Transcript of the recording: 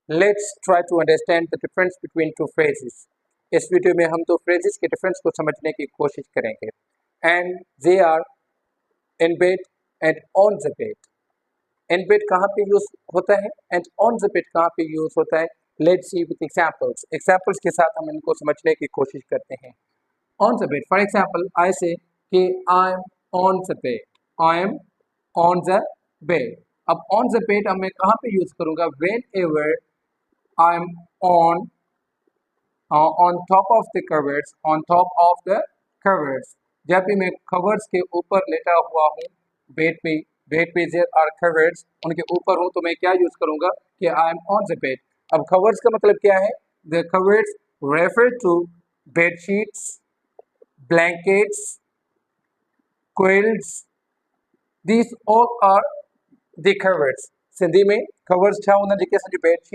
Let's try to understand the difference between two phrases. इस video में हम दो phrases के difference को समझने की कोशिश करेंगे. And they are in bed and on the bed. In bed कहाँ पे यूज होता है and on the bed कहाँ पे यूज होता है. Let's see with examples. Examples के साथ हम इनको समझने की कोशिश करते हैं. On the bed, for example, I say कि I am on the bed. I am on the bed. अब on the bed अब मैं कहाँ पे यूज करूँगा. Whenever I am on top of the covers, on top of the covers. जब भी मैं covers के ऊपर लेटा हुआ हूँ, bed पे there are covers, उनके ऊपर हूँ तो मैं क्या यूज करूँगा कि I am on the bed. अब covers का मतलब क्या है? The covers refer to bed sheets, blankets, quilts. These all are the covers. Sindhi में covers छा हूंदा जेके असांजी bed sheet